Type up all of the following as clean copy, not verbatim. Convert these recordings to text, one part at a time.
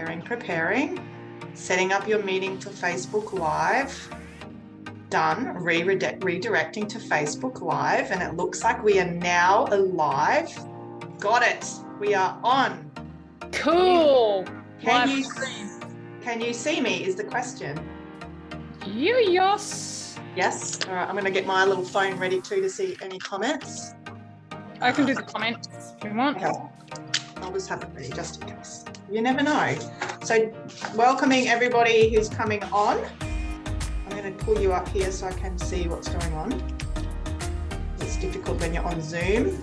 Preparing. Setting up your meeting for Facebook Live. Done. Redirecting to Facebook Live. And it looks like we are now live. Got it. We are on. Cool. Can you see me is the question. Yes. Yes. All right. I'm going to get my little phone ready too to see any comments. I can do the comments if you want. Okay. I'll just have it ready just in case. You never know. So welcoming everybody who's coming on. I'm going to pull you up here so I can see what's going on. It's difficult when you're on Zoom.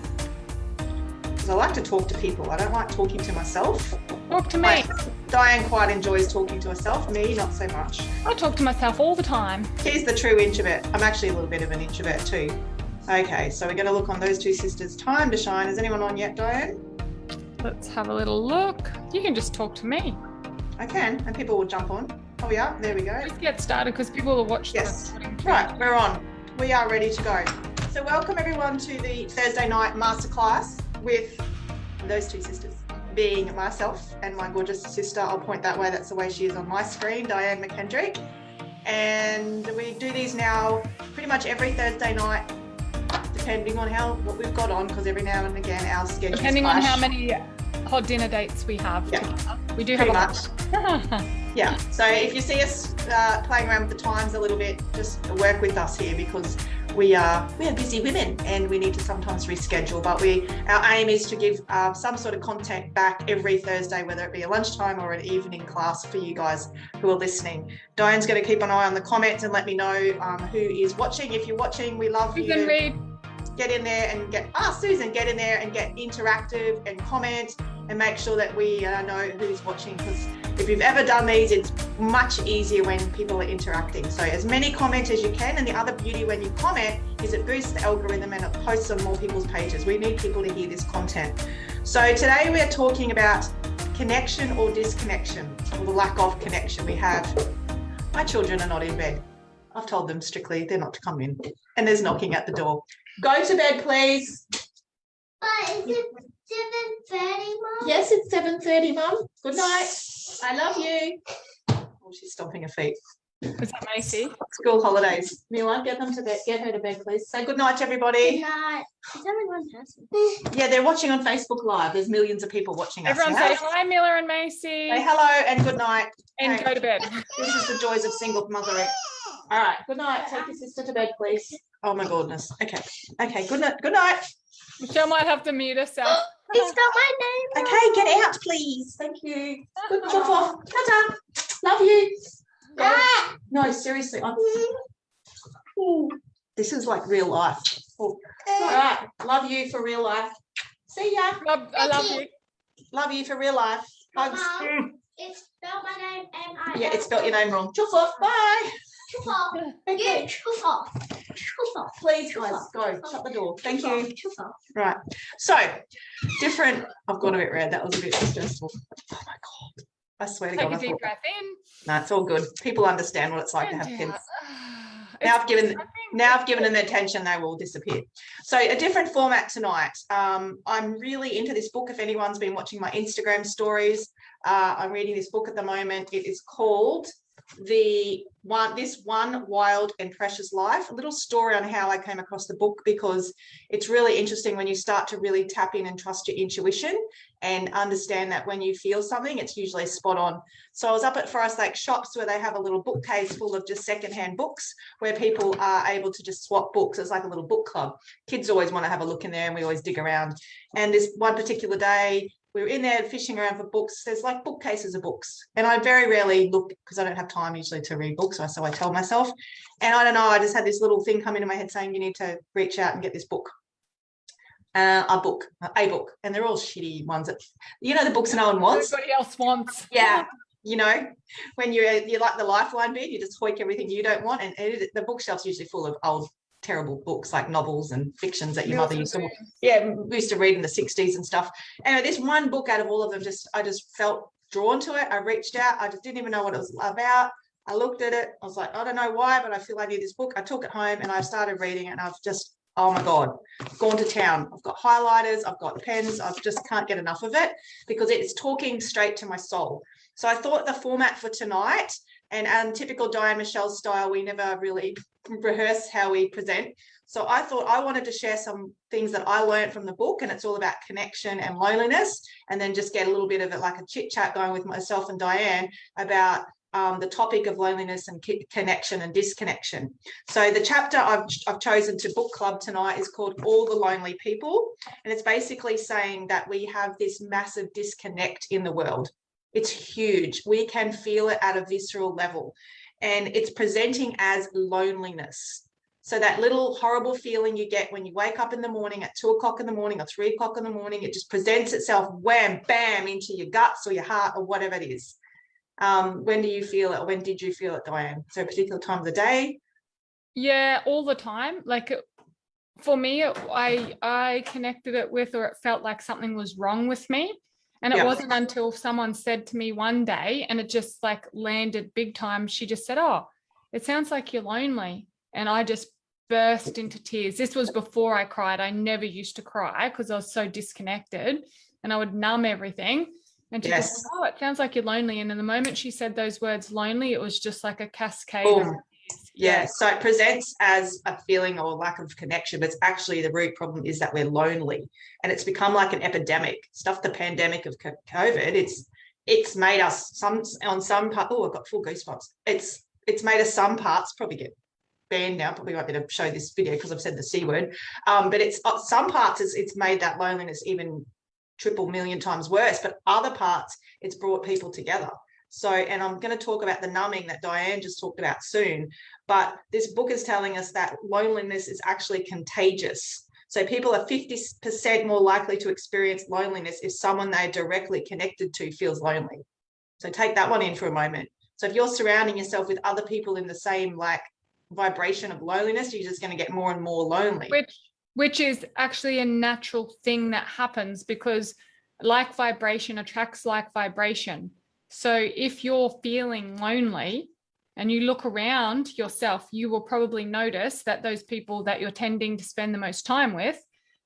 Because I like to talk to people. I don't like talking to myself. Talk to me. Diane quite enjoys talking to herself. Me, not so much. I talk to myself all the time. Here's the true introvert. I'm actually a little bit of an introvert too. Okay, so we're going to look on Those Two Sisters. Time to Shine. Is anyone on yet, Diane? Let's have a little look. You can just talk to me. I can, and people will jump on. Oh, we are. There we go. Let's get started because people will watch Yes. Right, we're on. We are ready to go. So welcome everyone to the Thursday night masterclass with Those Two Sisters, being myself and my gorgeous sister. I'll point that way. That's the way she is on my screen, Diane McKendrick. And we do these now pretty much every Thursday night, depending on what we've got on, because every now and again our schedules Depending on clash. how many hot dinner dates we have. Yeah. We do Pretty have much. Yeah, so if you see us playing around with the times a little bit, just work with us here because we are busy women and we need to sometimes reschedule. But our aim is to give some sort of content back every Thursday, whether it be a lunchtime or an evening class for you guys who are listening. Diane's going to keep an eye on the comments and let me know who is watching. If you're watching, we love you. Get in there and Susan, get in there and get interactive and comment and make sure that we know who's watching, because if you've ever done these, it's much easier when people are interacting. So as many comments as you can, and the other beauty when you comment is it boosts the algorithm and it posts on more people's pages. We need people to hear this content. So today we're talking about connection or disconnection, or the lack of connection we have. My children are not in bed. I've told them strictly they're not to come in, and there's knocking at the door. Go to bed, please. Is it 7:30, Mum? Yes, it's 7:30, Mum. Good night. I love you. Oh, she's stomping her feet. Is that Macy? School holidays. Mila, get them to bed. Get her to bed, please. Say good night to everybody. Good night. There's only one person. Yeah, they're watching on Facebook Live. There's millions of people watching us. Everyone say hi, Miller and Macy. Say hello and good night. And Okay. go to bed. This is the joys of single mothering. All right. Good night. Take your sister to bed, please. Oh my goodness. Okay. Okay. Good night. Good night. Michelle might have to mute herself. It's not my name. Okay. Get out, please. Thank you. Good job. Ta-ta. Love you. Ah. No, seriously. This is like real life. Oh. All right. Love you for real life. See ya. I love you. Love you for real life. Hugs. Mom, it's spelled my name and I. Yeah, it spelled your name wrong. Chuff off. Bye. Chuff off. Okay. You chuff off. Chuff off. Please, guys, go. Shut the door. Thank you. Chuff off. Right. So, different. I've got a bit red. That was a bit stressful. Oh my God. I swear to Take God. a I deep thought, breath in. no, it's all good. People understand what it's like to have And kids. out. Now I've given them their attention, they will disappear. So a different format tonight. I'm really into this book. If anyone's been watching my Instagram stories, I'm reading this book at the moment. It is called This One Wild and Precious Life. A little story on how I came across the book, because it's really interesting when you start to really tap in and trust your intuition and understand that when you feel something, it's usually spot on. So I was up at Forest Lake Shops where they have a little bookcase full of just secondhand books where people are able to just swap books. It's like a little book club. Kids always want to have a look in there and we always dig around. And this one particular day, we were in there fishing around for books. There's like bookcases of books. And I very rarely look because I don't have time usually to read books. So I tell myself. And I don't know, I just had this little thing come into my head saying you need to reach out and get this book. A book. And they're all shitty ones that, the books no one wants. Everybody else wants. Yeah. When you're like the Lifeline bid, you just hoik everything you don't want. And the bookshelf's usually full of old terrible books like novels and fictions that your mother used to read in the 60s and stuff. Anyway, this one book out of all of them, I just felt drawn to it. I reached out. I just didn't even know what it was about. I looked at it. I was like, I don't know why, but I feel I need this book. I took it home and I started reading it, and I've just Oh my God, I've gone to town. I've got highlighters, I've got pens, I just can't get enough of it because it's talking straight to my soul. So I thought the format for tonight, and typical Diane Michelle style, we never really rehearse how we present. So I thought I wanted to share some things that I learned from the book, and it's all about connection and loneliness, and then just get a little bit of it like a chit chat going with myself and Diane about the topic of loneliness and connection and disconnection. So the chapter I've chosen to book club tonight is called All the Lonely People. And it's basically saying that we have this massive disconnect in the world. It's huge. We can feel it at a visceral level. And it's presenting as loneliness. So that little horrible feeling you get when you wake up in the morning at 2 o'clock in the morning or 3 o'clock in the morning, it just presents itself wham, bam, into your guts or your heart or whatever it is. When do you feel it? Or when did you feel it, Diane? So a particular time of the day? Yeah, all the time. Like for me, I connected it with, or it felt like something was wrong with me. And it wasn't until someone said to me one day, and it just like landed big time. She just said, "Oh, it sounds like you're lonely." And I just burst into tears. This was before I cried. I never used to cry because I was so disconnected and I would numb everything. And she just said, "Oh, it sounds like you're lonely." And in the moment she said those words lonely, it was just like a cascade of tears. Yeah. So it presents as a feeling or lack of connection, but it's actually the root problem is that we're lonely, and it's become like an epidemic. Stuff the pandemic of COVID. It's made us on some part. Oh, I've got full goosebumps. It's made us some parts probably get banned now. Probably won't be able to show this video because I've said the C word. But it's some parts it's made that loneliness even triple million times worse, but other parts it's brought people together. So, and I'm going to talk about the numbing that Diane just talked about soon, but this book is telling us that loneliness is actually contagious. So people are 50% more likely to experience loneliness if someone they're directly connected to feels lonely. So take that one in for a moment. So if you're surrounding yourself with other people in the same like vibration of loneliness, you're just going to get more and more lonely. Which is actually a natural thing that happens because like vibration attracts like vibration. So if you're feeling lonely and you look around yourself, you will probably notice that those people that you're tending to spend the most time with,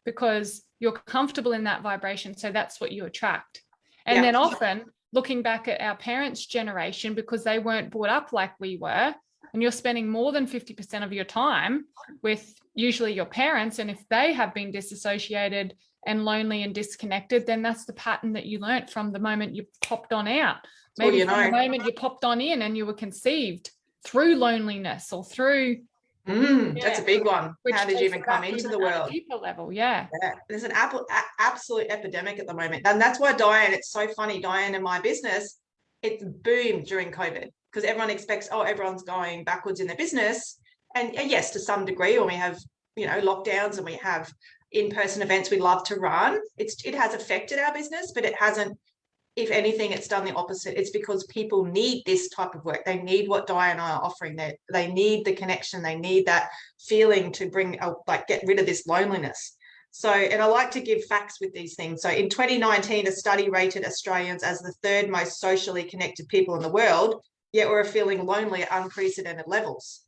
because you're comfortable in that vibration. So that's what you attract. And then often looking back at our parents' generation, because they weren't brought up like we were, and you're spending more than 50% of your time with usually your parents, and if they have been disassociated and lonely and disconnected, then that's the pattern that you learnt from the moment you popped on out. Maybe from the moment you popped on in and you were conceived through loneliness or through... That's a big one. How did you even come into the world? Deeper level, There's an absolute epidemic at the moment. And that's why Diane, it's so funny, Diane and my business, it's boomed during COVID. Because everyone expects, oh, everyone's going backwards in their business. And yes, to some degree, when we have, lockdowns and we have in-person events we love to run, it has affected our business, but it hasn't, if anything, it's done the opposite. It's because people need this type of work. They need what Diane and I are offering. They need the connection. They need that feeling to get rid of this loneliness. So, and I like to give facts with these things. So in 2019, a study rated Australians as the third most socially connected people in the world, yet we're feeling lonely at unprecedented levels.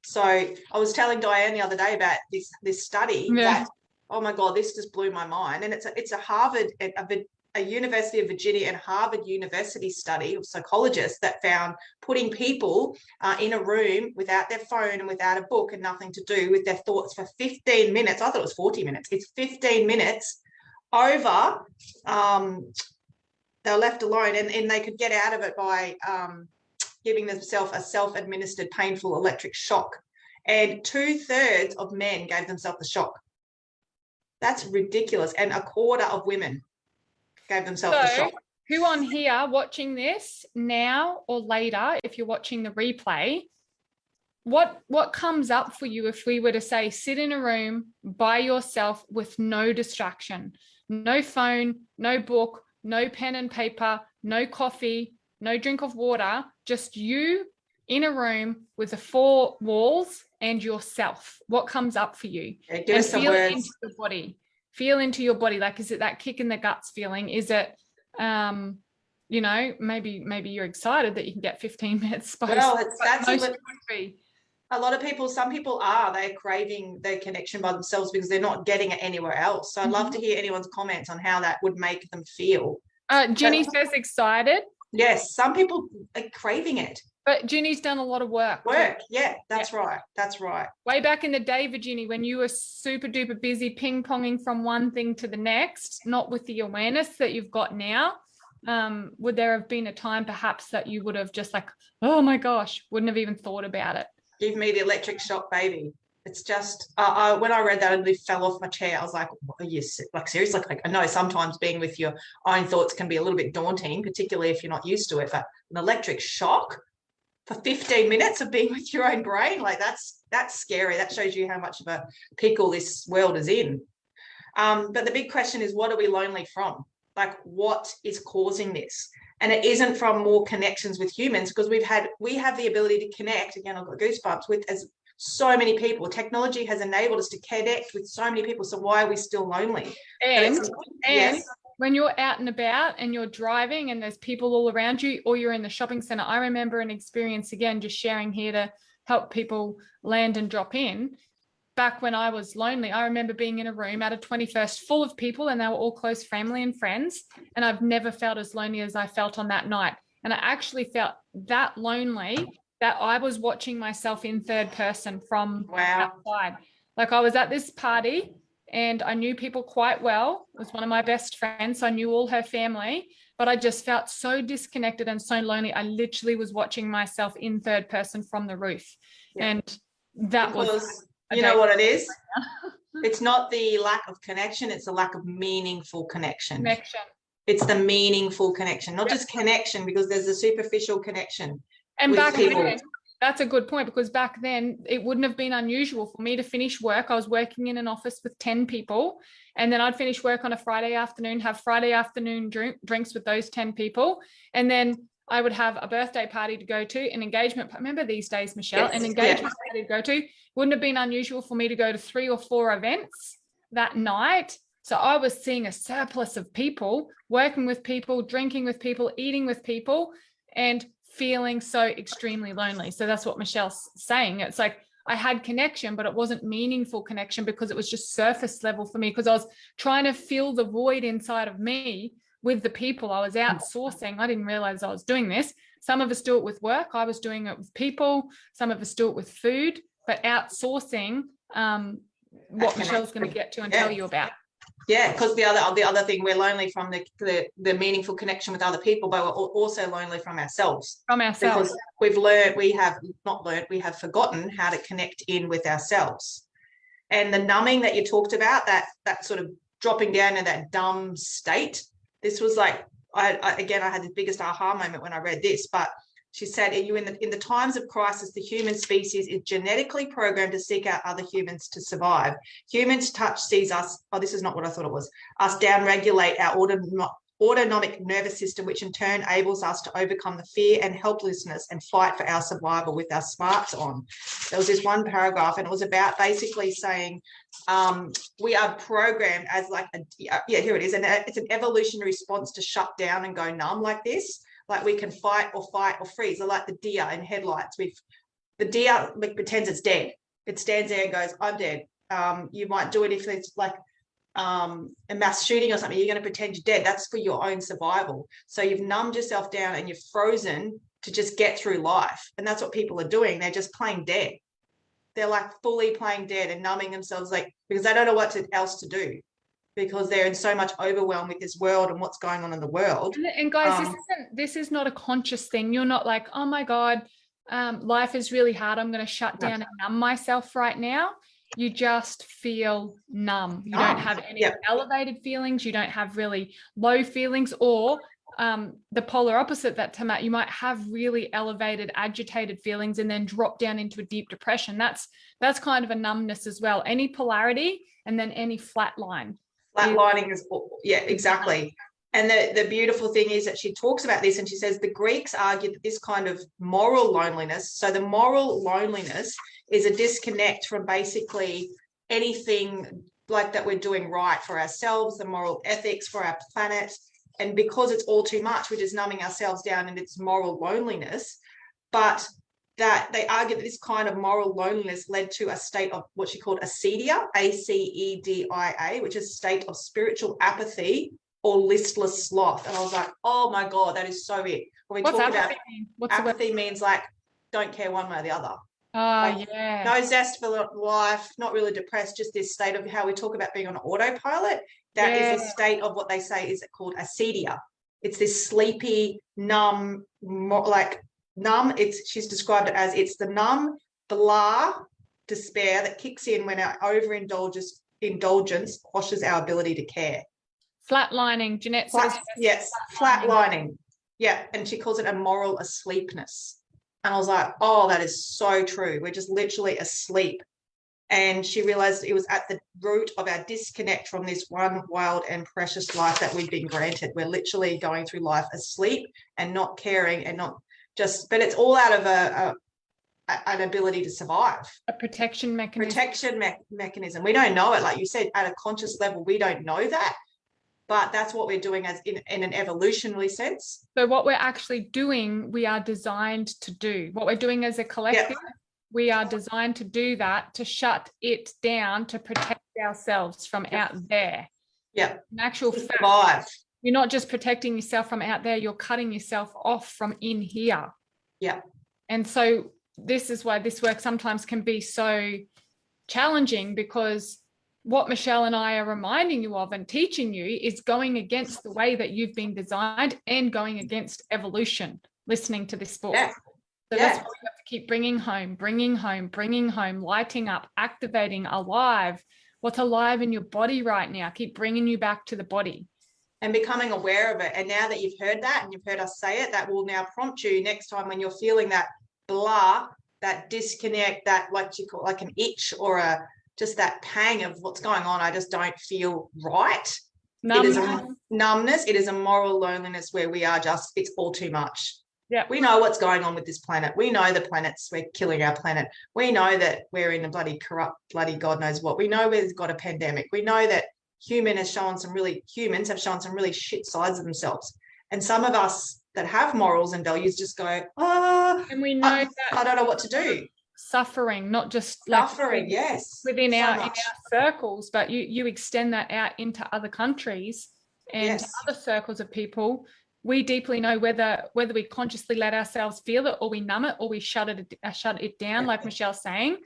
So I was telling Diane the other day about this study that, oh my God, this just blew my mind. And it's a Harvard, a University of Virginia and Harvard University study of psychologists that found putting people in a room without their phone and without a book and nothing to do with their thoughts for 15 minutes. I thought it was 40 minutes. It's 15 minutes over. They're left alone and they could get out of it by giving themselves a self-administered painful electric shock. And 2/3 of men gave themselves the shock. That's ridiculous. And 1/4 of women gave themselves the shock. Who on here watching this now or later, if you're watching the replay, what comes up for you if we were to say sit in a room by yourself with no distraction, no phone, no book, no pen and paper, no coffee, no drink of water, just you in a room with the 4 walls and yourself? What comes up for you? Give us some words. Into the body. Feel into your body. Like, is it that kick in the guts feeling? Is it, maybe you're excited that you can get 15 minutes. Well, A lot of people, some people they're craving their connection by themselves because they're not getting it anywhere else. So I'd love to hear anyone's comments on how that would make them feel. Ginny says excited. Yes, some people are craving it. But Ginny's done a lot of work. Yeah, that's right. That's right. Way back in the day, Virginie, when you were super duper busy ping-ponging from one thing to the next, not with the awareness that you've got now, would there have been a time perhaps that you would have just like, oh my gosh, wouldn't have even thought about it? Give me the electric shock, baby. It's just, when I read that, I literally fell off my chair. I was like, are you, like, seriously? Like, I know sometimes being with your own thoughts can be a little bit daunting, particularly if you're not used to it, but an electric shock for 15 minutes of being with your own brain, like that's scary. That shows you how much of a pickle this world is in. But the big question is, what are we lonely from? Like, what is causing this? And it isn't from more connections with humans, because we have the ability to connect, again, I've got goosebumps, with as so many people. Technology has enabled us to connect with so many people. So why are we still lonely? And yes. When you're out and about and you're driving and there's people all around you, or you're in the shopping center, I remember an experience, again, just sharing here to help people land and drop in. Back when I was lonely, I remember being in a room at a 21st full of people, and they were all close family and friends. And I've never felt as lonely as I felt on that night. And I actually felt that lonely that I was watching myself in third person from outside. Like, I was at this party and I knew people quite well. It was one of my best friends. So I knew all her family, but I just felt so disconnected and so lonely. I literally was watching myself in third person from the roof. Yeah. And that was... You know what it is? It's not the lack of connection. It's the lack of meaningful connection. It's the meaningful connection, not just connection, because there's a superficial connection. And back then, that's a good point, because back then it wouldn't have been unusual for me to finish work. I was working in an office with 10 people, and then I'd finish work on a Friday afternoon, have Friday afternoon drinks with those 10 people. And then I would have a birthday party to go to, an engagement. Remember these days, Michelle, an engagement party to go to. Wouldn't have been unusual for me to go to 3 or 4 events that night. So I was seeing a surplus of people, working with people, drinking with people, eating with people, and feeling so extremely lonely. So that's what Michelle's saying. It's like I had connection, but it wasn't meaningful connection, because it was just surface level for me, because I was trying to fill the void inside of me with the people. I was outsourcing. I didn't realize I was doing this. Some of us do it with work. I was doing it with people. Some of us do it with food, but outsourcing, what Michelle's going to get to and tell you about. Yeah, because the other thing, we're lonely from the meaningful connection with other people, but we're also lonely from ourselves. Because we have forgotten how to connect in with ourselves. And the numbing that you talked about, that sort of dropping down in that dumb state, this was like, I had the biggest aha moment when I read this, but she said, in the times of crisis, the human species is genetically programmed to seek out other humans to survive. Humans' touch sees us, this is not what I thought it was, us downregulate our autonomic nervous system, which in turn enables us to overcome the fear and helplessness and fight for our survival with our smarts on. There was this one paragraph, and it was about basically saying we are programmed as like, here it is, and it's an evolutionary response to shut down and go numb like this. Like, we can fight or freeze. I like the deer in headlights. The deer pretends it's dead. It stands there and goes, I'm dead. You might do it if it's like a mass shooting or something. You're going to pretend you're dead. That's for your own survival. So you've numbed yourself down and you're frozen to just get through life. And that's what people are doing. They're just playing dead. They're like fully playing dead and numbing themselves, like, because they don't know what else to do, because they're in so much overwhelm with this world and what's going on in the world. And guys, this is not a conscious thing. You're not like, oh my God, life is really hard. I'm going to shut down and numb myself right now. You just feel numb. You don't have any elevated feelings. You don't have really low feelings, or the polar opposite, that you might have really elevated, agitated feelings and then drop down into a deep depression. That's kind of a numbness as well. Any polarity and then any flat line. Flatlining is, exactly. And the beautiful thing is that she talks about this, and she says the Greeks argued that this kind of moral loneliness, so the moral loneliness is a disconnect from basically anything like that we're doing right for ourselves, the moral ethics for our planet. And because it's all too much, we're just numbing ourselves down in its moral loneliness. But that they argue that this kind of moral loneliness led to a state of what she called acedia, A-C-E-D-I-A, which is a state of spiritual apathy or listless sloth. And I was like, oh my God, that is so it. When we What's talk about apathy mean? apathy means like don't care one way or the other. Oh, yeah. No zest for life, not really depressed, just this state of how we talk about being on autopilot. That is a state of what they say is called acedia. It's this sleepy, numb, numb. She's described it as it's the numb, blah, despair that kicks in when our indulgence quashes our ability to care. Flatlining, Jeanette says. Yes, flatlining. Yeah, and she calls it a moral asleepness. And I was like, oh, that is so true. We're just literally asleep. And she realized it was at the root of our disconnect from this one wild and precious life that we've been granted. We're literally going through life asleep and not caring and not just, but it's all out of an ability to survive. A protection mechanism. Mechanism. We don't know it. Like you said, at a conscious level, we don't know that. But that's what we're doing as in an evolutionary sense. So what we're actually doing, we are designed to do. What we're doing as a collective, we are designed to do that, to shut it down, to protect ourselves from out there. Yeah. In actual fact, you're not just protecting yourself from out there, you're cutting yourself off from in here. Yeah. And so this is why this work sometimes can be so challenging, because what Michelle and I are reminding you of and teaching you is going against the way that you've been designed and going against evolution, listening to this book. Yeah. So that's why we have to keep bringing home, lighting up, activating, alive. What's alive in your body right now? Keep bringing you back to the body. And becoming aware of it. And now that you've heard that and you've heard us say it, that will now prompt you next time when you're feeling that blah, that disconnect, that like you call like an itch or just that pang of what's going on. I just don't feel right. Numbness. It is a numbness. It is a moral loneliness where we are just, it's all too much. Yeah. We know what's going on with this planet. We know we're killing our planet. We know that we're in a bloody corrupt, bloody God knows what. We know we've got a pandemic. We know that humans have shown some really shit sides of themselves. And some of us that have morals and values just go, and we know that I don't know what to do. Suffering, not just suffering, yes, within our circles, but you extend that out into other countries and other circles of people. We deeply know whether we consciously let ourselves feel it or we numb it or we shut it down, like Michelle's saying.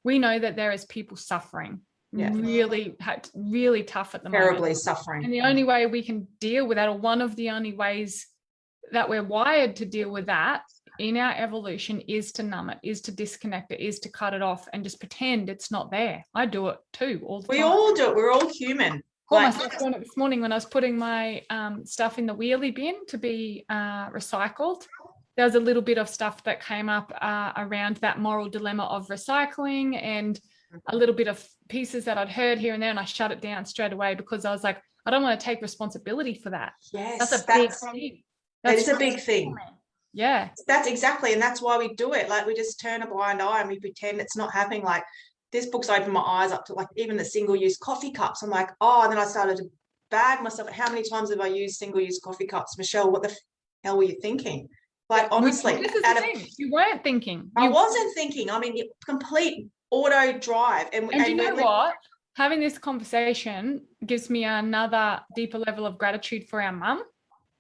We know that there is people suffering, really tough at the moment. Terribly suffering. And the only way we can deal with that, or one of the only ways that we're wired to deal with that in our evolution, is to numb it, is to disconnect it, is to cut it off and just pretend it's not there. I do it too all the time. We all do it. We're all human. I myself doing it this morning when I was putting my stuff in the wheelie bin to be recycled. There was a little bit of stuff that came up around that moral dilemma of recycling and a little bit of pieces that I'd heard here and there, and I shut it down straight away because I was like, I don't want to take responsibility for that. Yes, that's a big thing. It's a big thing. Yeah. That's exactly, and that's why we do it. Like we just turn a blind eye and we pretend it's not happening. Like this book's opened my eyes up to like even the single-use coffee cups. I'm like, oh, and then I started to bag myself. How many times have I used single-use coffee cups? Michelle, what the hell were you thinking? Like honestly, this is the thing. You weren't thinking. I wasn't thinking. I mean, complete auto drive. And you know what? Having this conversation gives me another deeper level of gratitude for our mum.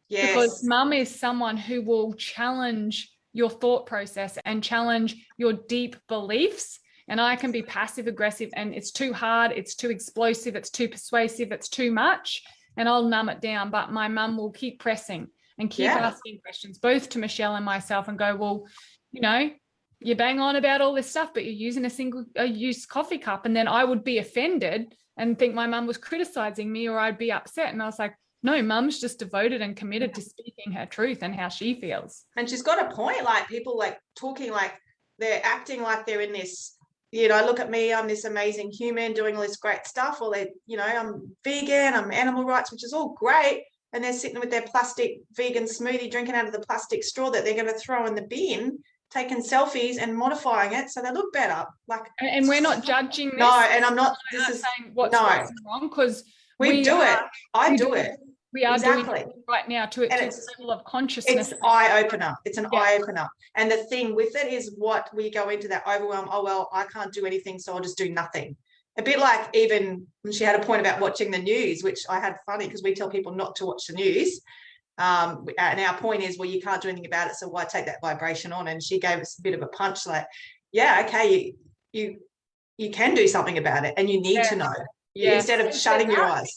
Yes. Because mum is someone who will challenge your thought process and challenge your deep beliefs. And I can be passive aggressive and it's too hard, it's too explosive, it's too persuasive, it's too much, and I'll numb it down. But my mum will keep pressing and keep asking questions, both to Michelle and myself, and go, well, you know, you bang on about all this stuff, but you're using a single-use coffee cup. And then I would be offended and think my mum was criticizing me, or I'd be upset. And I was like, no, mum's just devoted and committed to speaking her truth and how she feels. And she's got a point. Like people like talking like they're acting like they're in this, you know, look at me, I'm this amazing human doing all this great stuff, or they, you know, I'm vegan, I'm animal rights, which is all great. And they're sitting with their plastic vegan smoothie, drinking out of the plastic straw that they're going to throw in the bin, taking selfies and modifying it so they look better. Like, and we're not judging this. No, and I'm not. This is saying what's right and wrong, because we do it. I do it. We are Exactly. doing it right now to And a it's- level of consciousness. It's eye opener. It's an Yeah. eye opener. And the thing with it is what we go into that overwhelm. Oh, well, I can't do anything, so I'll just do nothing. A bit like even when she had a point about watching the news, which I had funny because we tell people not to watch the news. And our point is, well, you can't do anything about it, so why take that vibration on? And she gave us a bit of a punch, like, yeah, okay, you can do something about it, and you need to know. Yes. Instead of Who said shutting your that? eyes.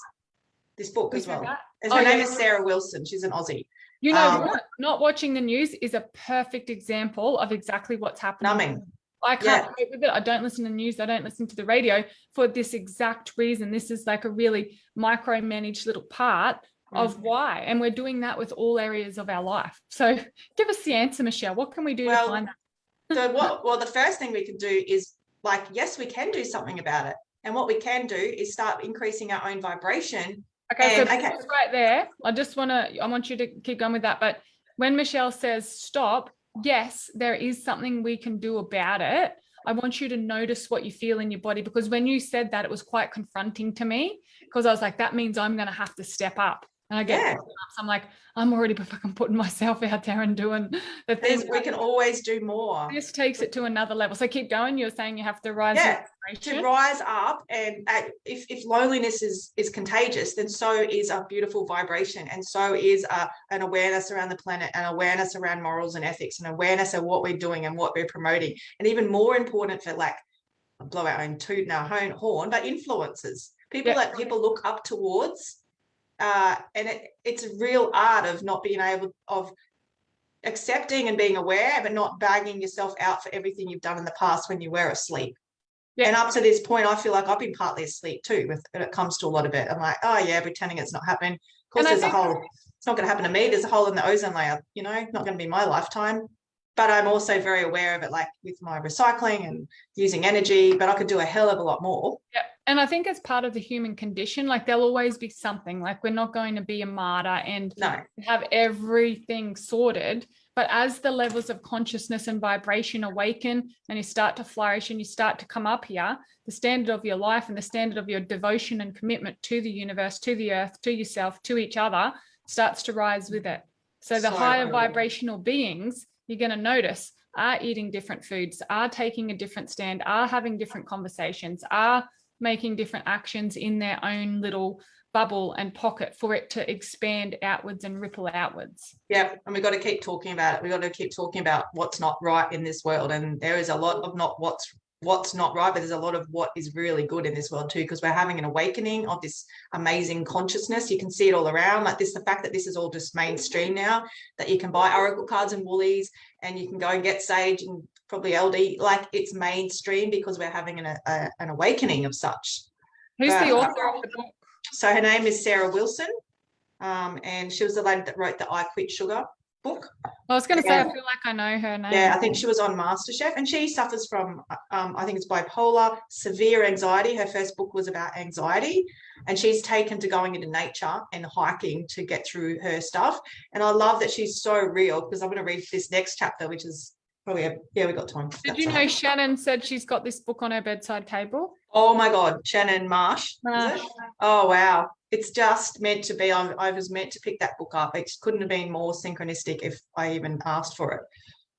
This book Who as said well. that? And her name is Sarah Wilson. She's an Aussie. You know what? Not watching the news is a perfect example of exactly what's happening. Numbing. I can't cope with it. I don't listen to the news. I don't listen to the radio for this exact reason. This is like a really micromanaged little part of why. And we're doing that with all areas of our life. So give us the answer, Michelle. What can we do to find that? Well, the first thing we can do is like, yes, we can do something about it. And what we can do is start increasing our own vibration. Okay, so that's right there. I want you to keep going with that. But when Michelle says stop, yes, there is something we can do about it. I want you to notice what you feel in your body, because when you said that, it was quite confronting to me, because I was like, that means I'm going to have to step up. And I get I'm like, I'm already fucking putting myself out there and doing the things. We can always do more. This takes it to another level. So keep going. You're saying you have to rise to rise up, and if loneliness is contagious, then so is a beautiful vibration, and so is an awareness around the planet, an awareness around morals and ethics, an awareness of what we're doing and what we're promoting. And even more important for, like, blow our own toot and our own horn, but influencers, people that people look up towards. And it's a real art of not being able of accepting and being aware, but not bagging yourself out for everything you've done in the past when you were asleep. And up to this point, I feel like I've been partly asleep too when it comes to a lot of it. I'm like, oh yeah, pretending it's not happening. Of course, there's a hole. It's not going to happen to me. There's a hole in the ozone layer, not going to be my lifetime. But I'm also very aware of it, like with my recycling and using energy, but I could do a hell of a lot more. Yeah. And I think it's part of the human condition. Like, there'll always be something, like, we're not going to be a martyr and have everything sorted. But as the levels of consciousness and vibration awaken and you start to flourish and you start to come up here, the standard of your life and the standard of your devotion and commitment to the universe, to the earth, to yourself, to each other starts to rise with it. So the higher vibrational beings, you're going to notice, are eating different foods, are taking a different stand, are having different conversations, are making different actions in their own little bubble and pocket for it to expand outwards and ripple outwards. Yeah, and we've got to keep talking about it. We've got to keep talking about what's not right in this world. And there is a lot of not what's not right, but there's a lot of what is really good in this world too, because we're having an awakening of this amazing consciousness. You can see it all around, like this, the fact that this is all just mainstream now, that you can buy oracle cards and woolies and you can go and get sage and probably LD, like it's mainstream because we're having an awakening of such. Who's the author of the book? So her name is Sarah Wilson, and she was the lady that wrote the I Quit Sugar book. I was going to say, I feel like I know her name. Yeah, I think she was on MasterChef, and she suffers from, I think it's bipolar, severe anxiety. Her first book was about anxiety, and she's taken to going into nature and hiking to get through her stuff. And I love that she's so real, because I'm going to read this next chapter, which is probably, we got time. Did you know Shannon said she's got this book on her bedside table? Oh my God, Shannon Marsh. Is it? Oh, wow. It's just meant to be. I was meant to pick that book up. It couldn't have been more synchronistic if I even asked for it.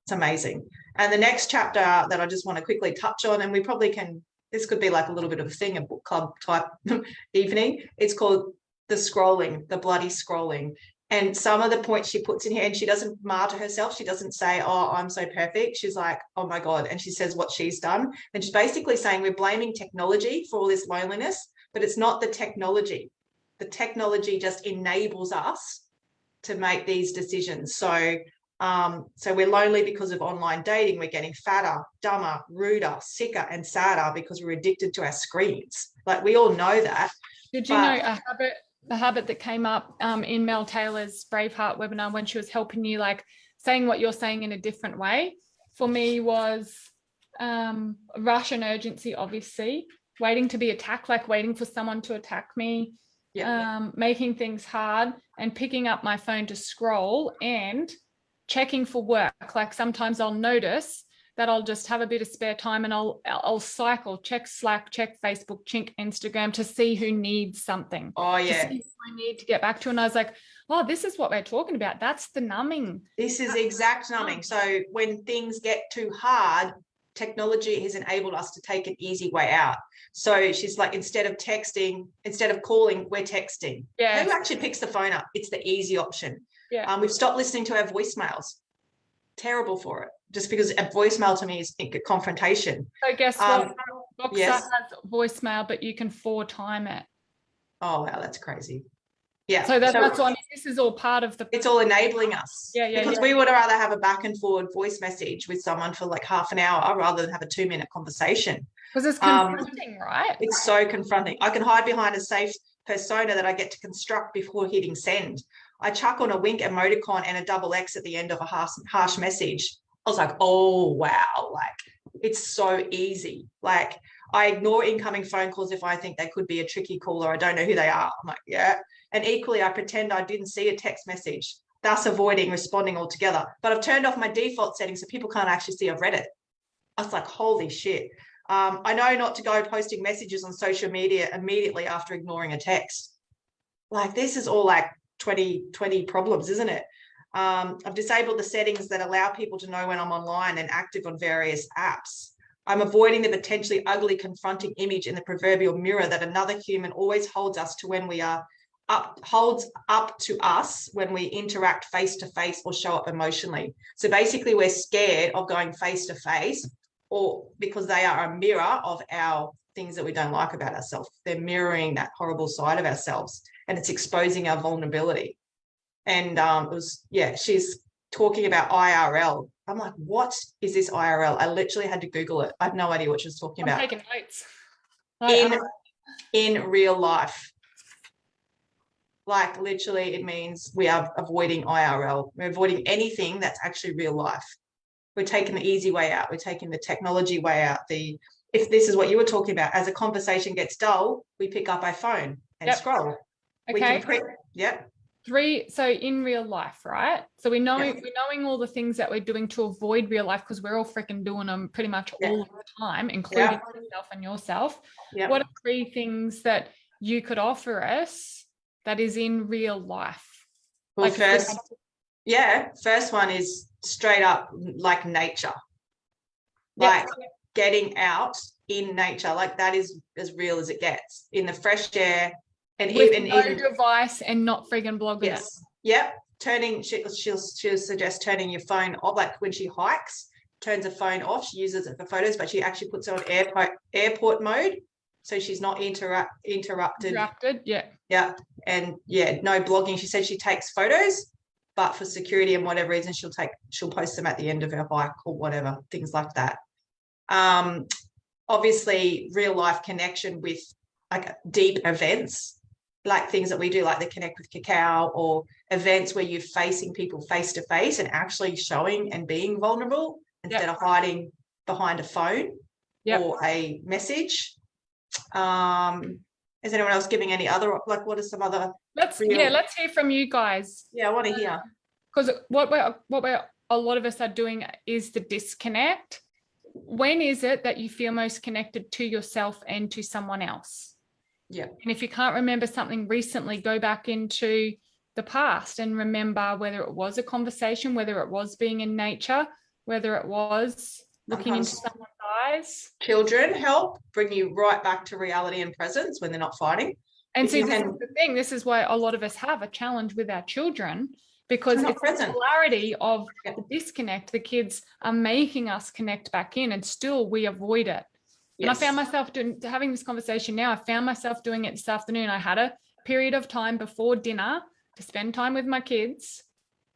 It's amazing. And the next chapter that I just want to quickly touch on, and we probably can, this could be like a little bit of a thing, a book club type evening. It's called The Scrolling, The Bloody Scrolling. And some of the points she puts in here, and she doesn't martyr herself. She doesn't say, oh, I'm so perfect. She's like, oh my God. And she says what she's done. And she's basically saying we're blaming technology for all this loneliness, but it's not the technology. The technology just enables us to make these decisions. So we're lonely because of online dating. We're getting fatter, dumber, ruder, sicker, and sadder because we're addicted to our screens. Like, we all know that. Did you know a habit that came up in Mel Taylor's Braveheart webinar when she was helping you, like saying what you're saying in a different way? For me was rush and urgency, obviously, waiting to be attacked, like waiting for someone to attack me. Making things hard and picking up my phone to scroll and checking for work. Like, sometimes I'll notice that I'll just have a bit of spare time and I'll cycle, check Slack, check Facebook, check Instagram to see who needs something. Oh, yeah. To see who I need to get back to. And I was like, oh, this is what we're talking about. That's the numbing. This is exact numbing. So when things get too hard, technology has enabled us to take an easy way out. So she's like, instead of calling, we're texting. Yeah. Who actually picks the phone up? It's the easy option. Yeah. We've stopped listening to our voicemails. Terrible for it. Just because a voicemail to me is a confrontation. So guess what? Boxer yes. has voicemail, but you can 4 time it. Oh, wow, that's crazy. Yeah. So that's what I mean. This is all part of the. It's all enabling us. Yeah. Because we would rather have a back and forward voice message with someone for like half an hour rather than have a 2-minute conversation. Because it's confronting, right? It's so confronting. I can hide behind a safe persona that I get to construct before hitting send. I chuck on a wink emoticon and a double X at the end of a harsh message. I was like, oh, wow. Like, it's so easy. Like, I ignore incoming phone calls if I think they could be a tricky caller. I don't know who they are. I'm like, yeah. And equally, I pretend I didn't see a text message, thus avoiding responding altogether. But I've turned off my default settings so people can't actually see I've read it. I was like, holy shit. I know not to go posting messages on social media immediately after ignoring a text. Like, this is all like 2020 problems, isn't it? I've disabled the settings that allow people to know when I'm online and active on various apps. I'm avoiding the potentially ugly, confronting image in the proverbial mirror that another human always holds us to when we are holds up to us when we interact face to face or show up emotionally. So basically, we're scared of going face to face, or because they are a mirror of our things that we don't like about ourselves. They're mirroring that horrible side of ourselves, and it's exposing our vulnerability. And she's talking about IRL. I'm like, what is this IRL? I literally had to Google it. I have no idea what she was talking about. I'm taking notes. In real life. Like, literally, it means we are avoiding IRL. We're avoiding anything that's actually real life. We're taking the easy way out. We're taking the technology way out. If this is what you were talking about, as a conversation gets dull, we pick up our phone and scroll. Okay. So in real life, right? So we're knowing all the things that we're doing to avoid real life, because we're all freaking doing them pretty much all the time, including yourself and yourself. Yeah. What are 3 things that you could offer us that is in real life? Well, first one is straight up like nature. Like getting out in nature, like that is as real as it gets, in the fresh air. And with even device and not friggin' blogging it. Yep. She'll suggest turning your phone off. Like when she hikes, turns her phone off. She uses it for photos, but she actually puts it on airport mode, so she's not interrupted. Yeah. And no blogging. She said she takes photos, but for security and whatever reason, she'll post them at the end of her hike or whatever, things like that. Obviously, real life connection with like deep events, like things that we do, like the Connect with Cacao, or events where you're facing people face to face and actually showing and being vulnerable instead of hiding behind a phone or a message. Is anyone else giving any other, like, what are some other? Let's hear from you guys. Yeah, I want to hear. Because what a lot of us are doing is the disconnect. When is it that you feel most connected to yourself and to someone else? Yeah. And if you can't remember something recently, go back into the past and remember whether it was a conversation, whether it was being in nature, whether it was looking into someone's eyes. Children help bring you right back to reality and presence when they're not fighting. And see, this is the thing. This is why a lot of us have a challenge with our children, because it's the polarity of the disconnect. The kids are making us connect back in, and still we avoid it. Yes. And I found myself having this conversation now. I found myself doing it this afternoon. I had a period of time before dinner to spend time with my kids,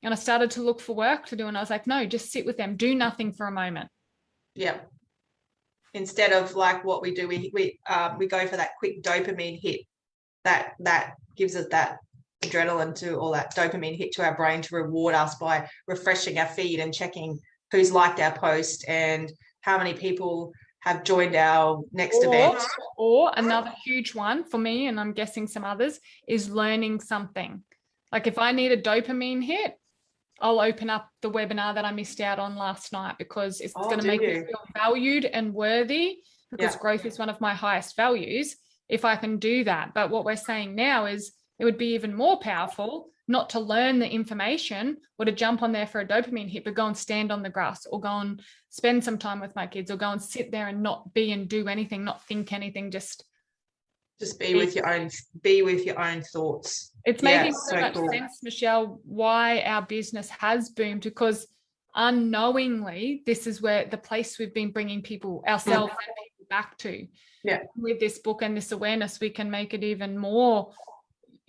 and I started to look for work to do. And I was like, no, just sit with them. Do nothing for a moment. Yeah. Instead of like what we do, we go for that quick dopamine hit that gives us that adrenaline, to all that dopamine hit to our brain to reward us by refreshing our feed and checking who's liked our post and how many people have joined our next event. Or another huge one for me, and I'm guessing some others, is learning something. Like if I need a dopamine hit, I'll open up the webinar that I missed out on last night, because it's going to do make me you? feel valued and worthy, because Yeah. growth is one of my highest values if I can do that. But what we're saying now is it would be even more powerful not to learn the information or to jump on there for a dopamine hit, but go and stand on the grass, or go and spend some time with my kids, or go and sit there and not be and do anything, not think anything, just be with your own thoughts. It's making so much sense, Michelle, why our business has boomed, because unknowingly, this is where the place we've been bringing people, ourselves and people, back to. Yeah. With this book and this awareness, we can make it even more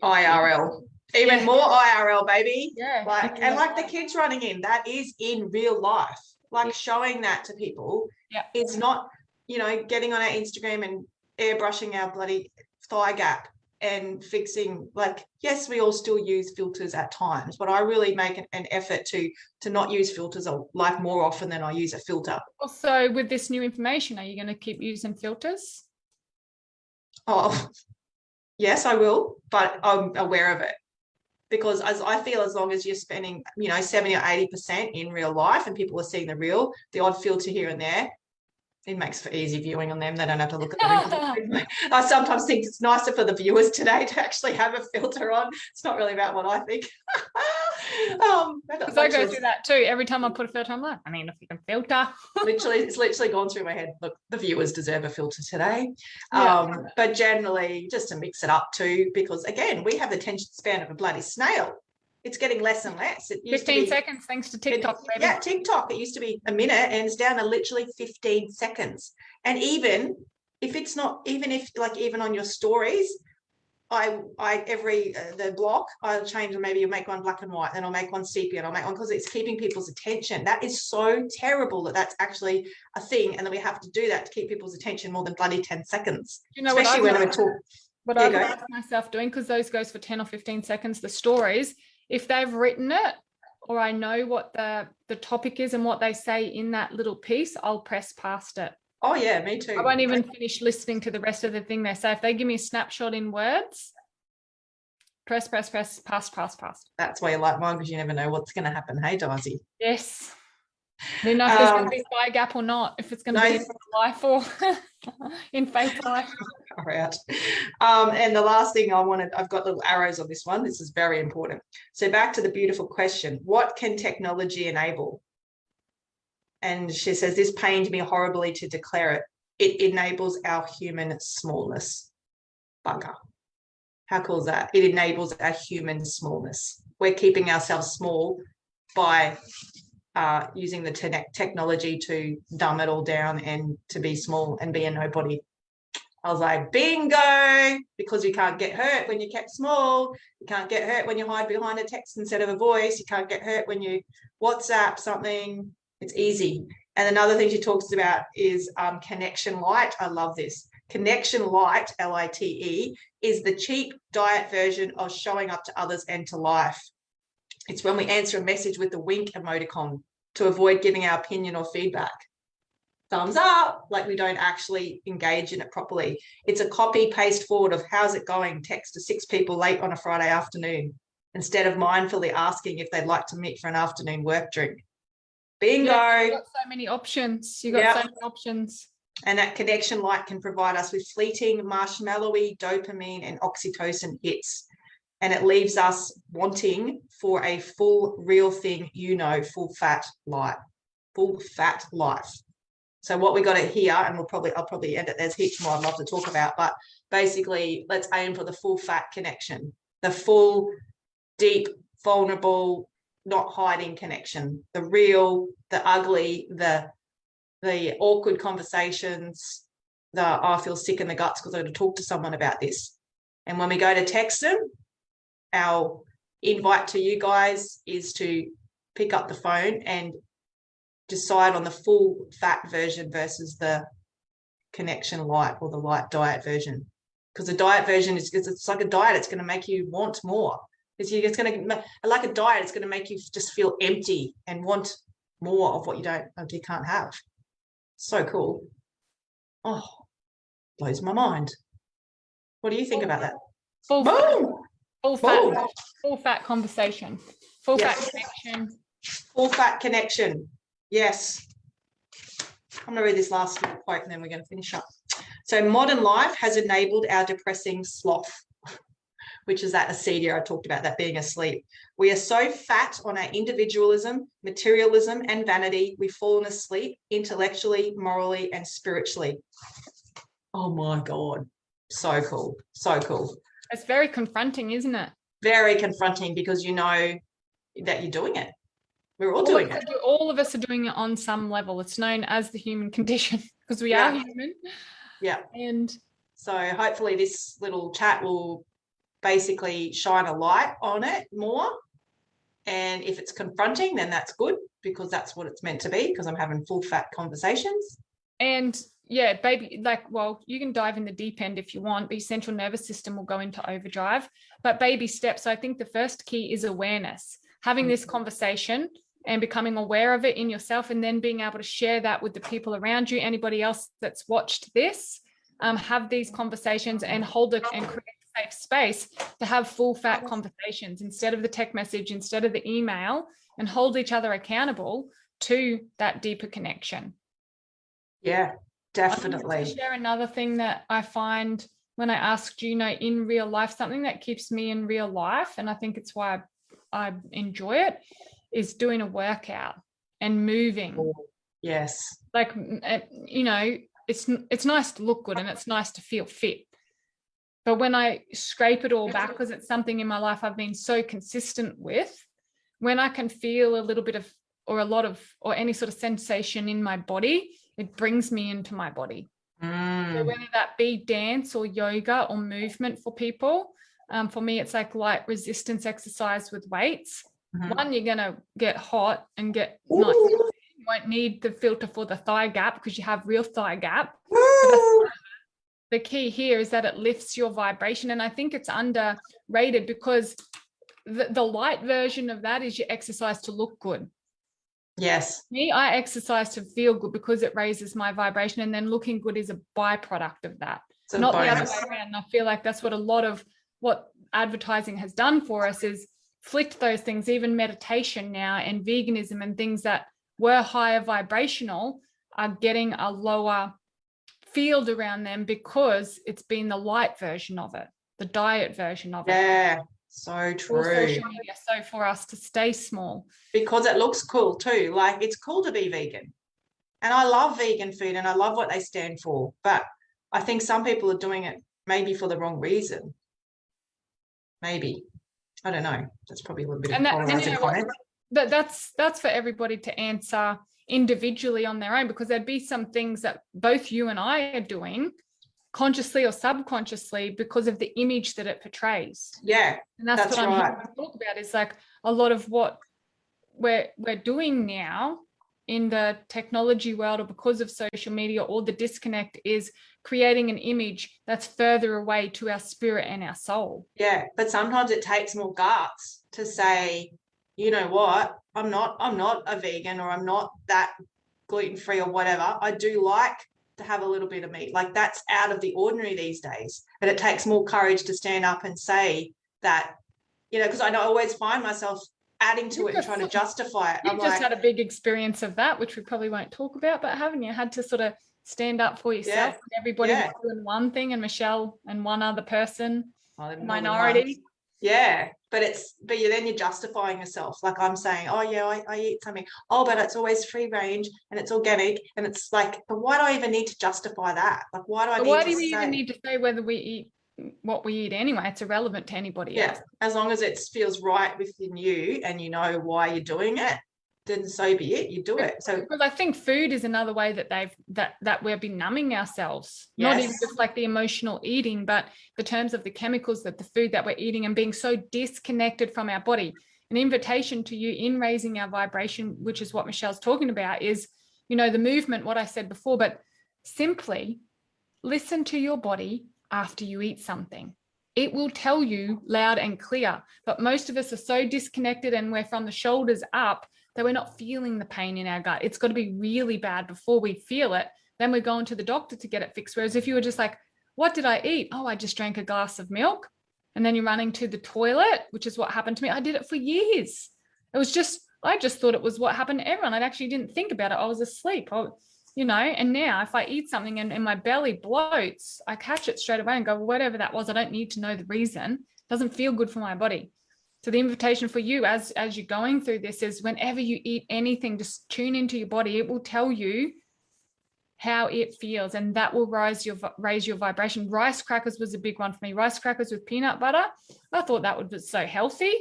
IRL. Even more IRL, baby. Yeah. Like the kids running in, that is in real life. Like showing that to people. Yeah. It's not, getting on our Instagram and airbrushing our bloody thigh gap and fixing, like, yes, we all still use filters at times, but I really make an effort to not use filters, like, more often than I use a filter. Also, with this new information, are you going to keep using filters? Oh, yes, I will, but I'm aware of it, because as I feel, as long as you're spending, 70 or 80% in real life and people are seeing the odd filter here and there, it makes for easy viewing on them. They don't have to look at them. I sometimes think it's nicer for the viewers today to actually have a filter on. It's not really about what I think. Because I go through that too. Every time I put a filter, I'm like, I mean, if you can filter. It's literally gone through my head. Look, the viewers deserve a filter today. Yeah. But generally, just to mix it up too, because again, we have the attention span of a bloody snail. It's getting less and less. It used 15 to be, thanks to TikTok. Yeah, TikTok. It used to be a minute, and it's down to literally 15 seconds. And even on your stories, the block, I'll change, maybe you'll make one black and white, then I'll make one sepia, and I'll make one, because it's keeping people's attention. That is so terrible that that's actually a thing, and then we have to do that to keep people's attention more than bloody 10 seconds. Especially when we talk. What I've got myself doing, because those goes for 10 or 15 seconds, the stories, if they've written it, or I know what the topic is and what they say in that little piece, I'll press past it. Oh yeah, me too. I won't even finish listening to the rest of the thing they say. If they give me a snapshot in words, press, past. That's why you like mine, because you never know what's going to happen. Hey, Darcy. Yes. I don't know if there's going to be a thigh gap or not, if it's going to be in life or in faith life. All right. And the last thing I've got little arrows on this one. This is very important. So back to the beautiful question, what can technology enable? And she says, this pained me horribly to declare it. It enables our human smallness. Bugger. How cool is that? It enables our human smallness. We're keeping ourselves small by using the technology to dumb it all down and to be small and be a nobody. I was like, bingo, because you can't get hurt when you're kept small. You can't get hurt when you hide behind a text instead of a voice. You can't get hurt when you WhatsApp something. It's easy. And another thing she talks about is connection light. I love this. Connection light, LITE, is the cheap diet version of showing up to others and to life. It's when we answer a message with the wink emoticon to avoid giving our opinion or feedback. Thumbs up, like we don't actually engage in it properly. It's a copy paste forward of how's it going, text to 6 people late on a Friday afternoon, instead of mindfully asking if they'd like to meet for an afternoon work drink. Bingo. Yeah, you've got so many options. So many options. And that connection light can provide us with fleeting, marshmallowy dopamine and oxytocin hits. And it leaves us wanting for a full, real thing, full fat life. So what we got it here, and I'll probably end it. There's heaps more I'd love to talk about, but basically let's aim for the full fat connection, the full, deep, vulnerable, not hiding connection, the real, the ugly, the awkward conversations, I feel sick in the guts because I got to talk to someone about this. And when we go to text them, our invite to you guys is to pick up the phone and decide on the full fat version versus the connection light or the light diet version. Because the diet version it's like a diet. It's going to make you want more. It's going to, like a diet, it's going to make you just feel empty and want more of what you can't have. So cool. Oh, blows my mind. What do you think about that? Full fat conversation. Full fat Yes. connection. Full fat connection. Yes. I'm going to read this last quote and then we're going to finish up. So modern life has enabled our depressing sloth, which is that acedia I talked about, that being asleep. We are so fat on our individualism, materialism, and vanity, we've fallen asleep intellectually, morally, and spiritually. Oh my God. So cool. So cool. It's very confronting, isn't it? Very confronting because you know that you're doing it. We're all doing it. All of us are doing it on some level. It's known as the human condition because we are human. Yeah. And so hopefully this little chat will basically shine a light on it more. And if it's confronting, then that's good because that's what it's meant to be, because I'm having full fat conversations. And yeah, baby, like, well, you can dive in the deep end if you want, but your central nervous system will go into overdrive. But baby steps, I think the first key is awareness, having this conversation and becoming aware of it in yourself, and then being able to share that with the people around you, anybody else that's watched this, have these conversations and hold it and create a safe space to have full fat conversations instead of the text message, instead of the email, and hold each other accountable to that deeper connection. Yeah, definitely. I'm going to share another thing that I find when I asked, you know, in real life, something that keeps me in real life, and I think it's why I enjoy it, is doing a workout and moving. Oh, yes. Like, you know, it's nice to look good and it's nice to feel fit. But when I scrape it all back, because it's something in my life I've been so consistent with, when I can feel a little bit of, or a lot of, or any sort of sensation in my body, it brings me into my body. So whether that be dance or yoga or movement for people, for me, it's like light resistance exercise with weights. One, you're going to get hot and get nice. You won't need the filter for the thigh gap because you have real thigh gap. The key here is that it lifts your vibration. And I think it's underrated because the light version of that is you exercise to look good. Yes. Me, I exercise to feel good because it raises my vibration, and then looking good is a byproduct of that. Not the other way around. And I feel like that's what a lot of what advertising has done for us is flicked those things. Even meditation now and veganism and things that were higher vibrational are getting a lower field around them because it's been the light version of it, the diet version of it. Yeah, so true. Social media, so for us to stay small. Because it looks cool too. Like, it's cool to be vegan. And I love vegan food and I love what they stand for. But I think some people are doing it maybe for the wrong reason. Maybe. I don't know. That's probably a little bit of polarizing comment. That's for everybody to answer individually on their own, because there'd be some things that both you and I are doing consciously or subconsciously because of the image that it portrays. Yeah, and that's what I'm here to talk about, is like a lot of what we're doing now in the technology world, or because of social media, or the disconnect, is creating an image that's further away to our spirit and our soul. Yeah, but sometimes it takes more guts to say, you know what, I'm not a vegan, or I'm not that gluten-free or whatever. I do like to have a little bit of meat. Like, that's out of the ordinary these days. But it takes more courage to stand up and say that, you know, because I always find myself adding to it and trying to justify it. You've just had a big experience of that, which we probably won't talk about, but haven't you had to sort of stand up for yourself? And everybody was doing one thing, and Michelle and one other person, minority. Yeah, but then you're justifying yourself. Like, I'm saying, oh yeah, I eat something. Oh, but it's always free range and it's organic, and it's like, but why do I even need to justify that? Like, why do you even need to say whether we eat what we eat anyway? It's irrelevant to anybody else. As long as it feels right within you and you know why you're doing it, then so be it. You do it. So, because I think food is another way that we've been numbing ourselves. Not even just like the emotional eating, but the terms of the chemicals that the food that we're eating, and being so disconnected from our body. An invitation to you in raising our vibration, which is what Michelle's talking about, is, you know, the movement, what I said before, but simply listen to your body after you eat something. It will tell you loud and clear, but most of us are so disconnected, and we're from the shoulders up, that we're not feeling the pain in our gut. It's got to be really bad before we feel it. Then we're going to the doctor to get it fixed. Whereas if you were just like, what did I eat? Oh, I just drank a glass of milk. And then you're running to the toilet, which is what happened to me. I did it for years. I just thought it was what happened to everyone. I actually didn't think about it. I was asleep. And now if I eat something and my belly bloats, I catch it straight away and go, whatever that was, I don't need to know the reason. It doesn't feel good for my body. So the invitation for you as you're going through this is whenever you eat anything, just tune into your body. It will tell you how it feels, and that will raise your vibration. Rice crackers was a big one for me. Rice crackers with peanut butter. I thought that would be so healthy.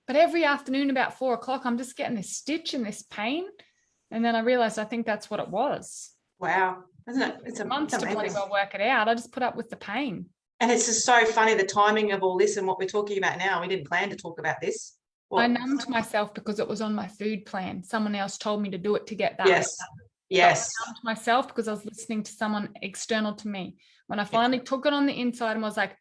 But every afternoon about 4 o'clock, I'm just getting this stitch and this pain. And then I realized I think that's what it was. Wow. Isn't it? It's months to bloody well work it out. I just put up with the pain. And it's just so funny, the timing of all this and what we're talking about now. We didn't plan to talk about this. I numbed myself because it was on my food plan. Someone else told me to do it to get that. Yes. So I numbed myself because I was listening to someone external to me. When I finally took it on the inside and was like,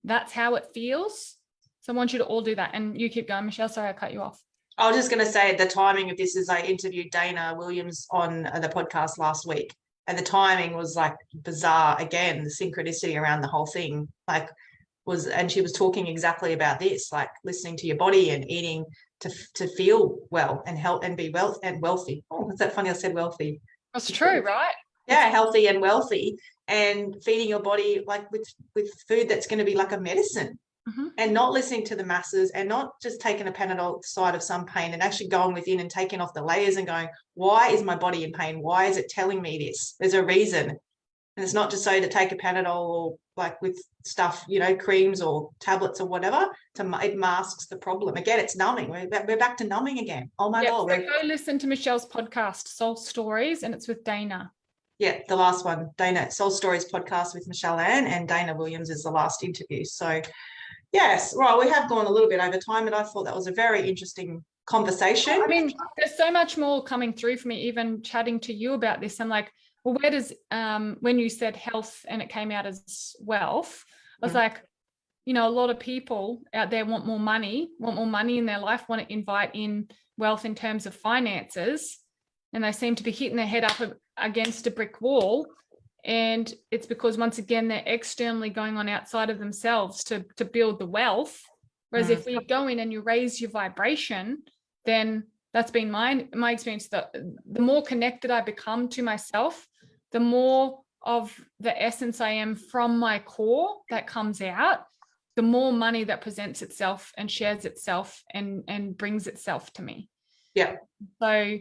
that's how it feels. So I want you to all do that. And you keep going, Michelle. Sorry, I cut you off. I was just going to say the timing of this is I interviewed Dana Williams on the podcast last week, and the timing was like bizarre. Again, the synchronicity around the whole thing and she was talking exactly about this, like listening to your body and eating to feel well and help and be well and wealthy. Oh, is that funny? I said wealthy. That's true, right? Yeah, healthy and wealthy, and feeding your body like with food that's going to be like a medicine. Mm-hmm. And not listening to the masses, and not just taking a Panadol side of some pain, and actually going within and taking off the layers and going, why is my body in pain? Why is it telling me this? There's a reason. And it's not just so to take a Panadol or like with stuff, creams or tablets or whatever, it masks the problem. Again, it's numbing. We're back to numbing again. Oh my God. So go listen to Michelle's podcast, Soul Stories, and it's with Dana. Yeah, the last one, Dana, Soul Stories podcast with Michelle Ann, and Dana Williams is the last interview. So yes, well, we have gone a little bit over time, and I thought that was a very interesting conversation. I mean, there's so much more coming through for me, even chatting to you about this. I'm like, well, where does, when you said health and it came out as wealth, I was like, a lot of people out there want more money in their life, want to invite in wealth in terms of finances, and they seem to be hitting their head up against a brick wall. And it's because, once again, they're externally going on outside of themselves to build the wealth. Whereas if we go in and you raise your vibration, then that's been my experience. The more connected I become to myself, the more of the essence I am from my core that comes out, the more money that presents itself and shares itself and brings itself to me. Yeah. So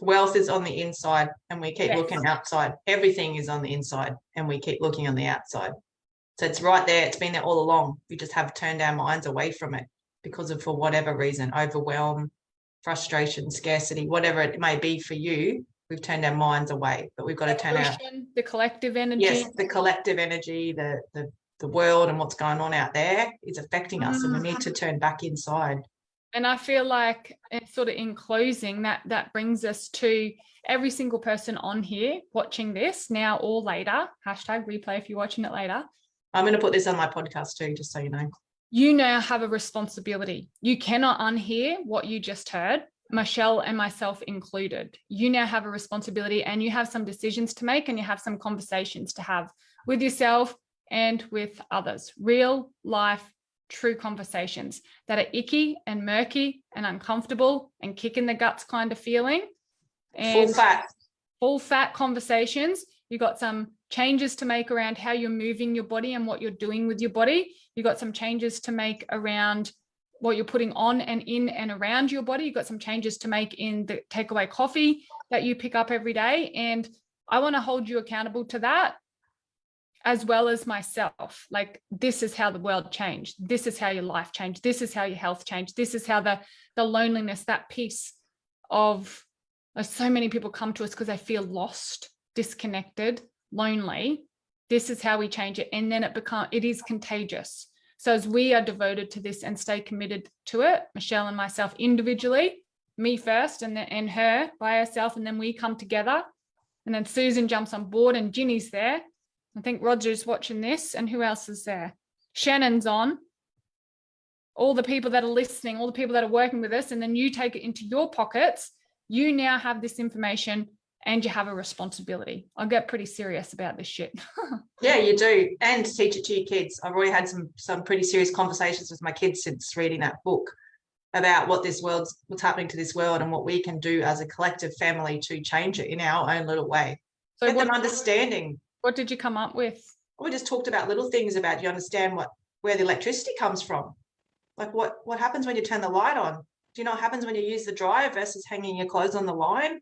wealth is on the inside, and we keep looking outside. Everything is on the inside, and we keep looking on the outside. So it's right there. It's been there all along. We just have turned our minds away from it because of, for whatever reason, overwhelm, frustration, scarcity, whatever it may be for you. We've turned our minds away, but we've got to turn the collective energy. Yes, the collective energy, the world and what's going on out there is affecting us, and we need to turn back inside. And I feel like, sort of in closing, that brings us to every single person on here watching this now or later, #replay if you're watching it later. I'm going to put this on my podcast too, just so you know. You now have a responsibility. You cannot unhear what you just heard, Michelle and myself included. You now have a responsibility, and you have some decisions to make, and you have some conversations to have with yourself and with others. Real life, true conversations that are icky and murky and uncomfortable and kick in the guts kind of feeling. And full fat conversations. You got some changes to make around how you're moving your body and what you're doing with your body. You got some changes to make around what you're putting on and in and around your body. You've got some changes to make in the takeaway coffee that you pick up every day. And I want to hold you accountable to that, as well as myself. Like, this is how the world changed. This is how your life changed. This is how your health changed. This is how the loneliness, that piece of so many people come to us because they feel lost, disconnected, lonely. This is how we change it. And then it is contagious. So as we are devoted to this and stay committed to it, Michelle and myself individually, me first and her by herself, and then we come together, and then Susan jumps on board and Ginny's there. I think Roger's watching this, and who else is there? Shannon's on. All the people that are listening, all the people that are working with us, and then you take it into your pockets. You now have this information, and you have a responsibility. I'll get pretty serious about this shit. Yeah, you do. And teach it to your kids. I've already had some pretty serious conversations with my kids since reading that book. about what's happening to this world and what we can do as a collective family to change it in our own little way. So Get them understanding. What did you come up with? We just talked about little things about you understand where the electricity comes from. Like what happens when you turn the light on? Do you know what happens when you use the dryer versus hanging your clothes on the line?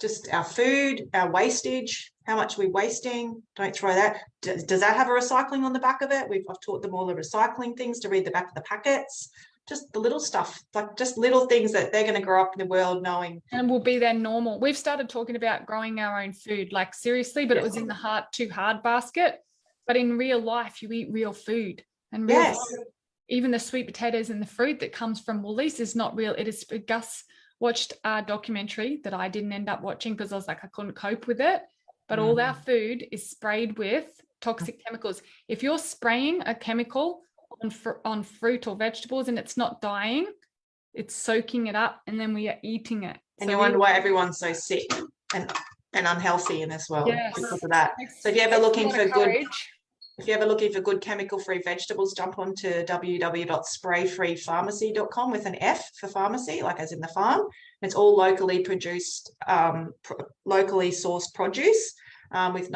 Just our food, our wastage, how much we're wasting. Don't throw that. Does that have a recycling on the back of it? I've taught them all the recycling things to read the back of the packets. Just the little stuff, like just little things that they're going to grow up in the world knowing. And will be their normal. We've started talking about growing our own food, like seriously, but it was in the heart too hard basket. But in real life, you eat real food. And real food, even the sweet potatoes and the fruit that comes from Woolies is not real. It is. Gus watched a documentary that I didn't end up watching because I was like, I couldn't cope with it. But all our food is sprayed with toxic chemicals. If you're spraying a chemical on fruit or vegetables and it's not dying, it's soaking it up and then we are eating it. And you wonder why everyone's so sick and unhealthy in this world because of that. So if you're ever looking for good chemical-free vegetables, jump onto www.sprayfreepharmacy.com with an F for pharmacy, like as in the farm. It's all locally produced, locally sourced produce with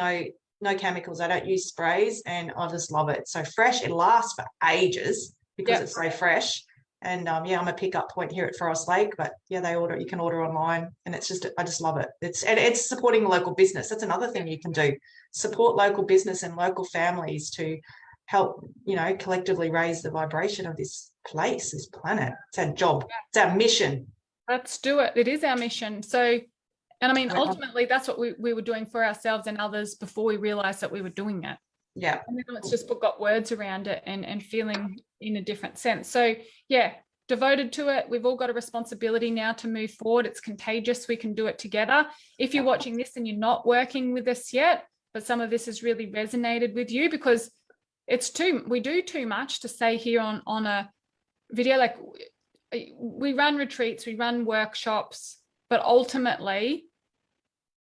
no chemicals. I don't use sprays and I just love it. It's so fresh. It lasts for ages because it's so fresh. And I'm a pickup point here at Forest Lake, but you can order online and I just love it. It's supporting local business. That's another thing you can do. Support local business and local families to help, collectively raise the vibration of this place, this planet. It's our job. It's our mission. Let's do it. It is our mission. So, and I mean, ultimately, that's what we were doing for ourselves and others before we realized that we were doing it. Yeah. And then it's just got words around it and feeling in a different sense. So, devoted to it. We've all got a responsibility now to move forward. It's contagious. We can do it together. If you're watching this and you're not working with us yet, but some of this has really resonated with you because we do too much to say here on a video. Like we run retreats, we run workshops, but ultimately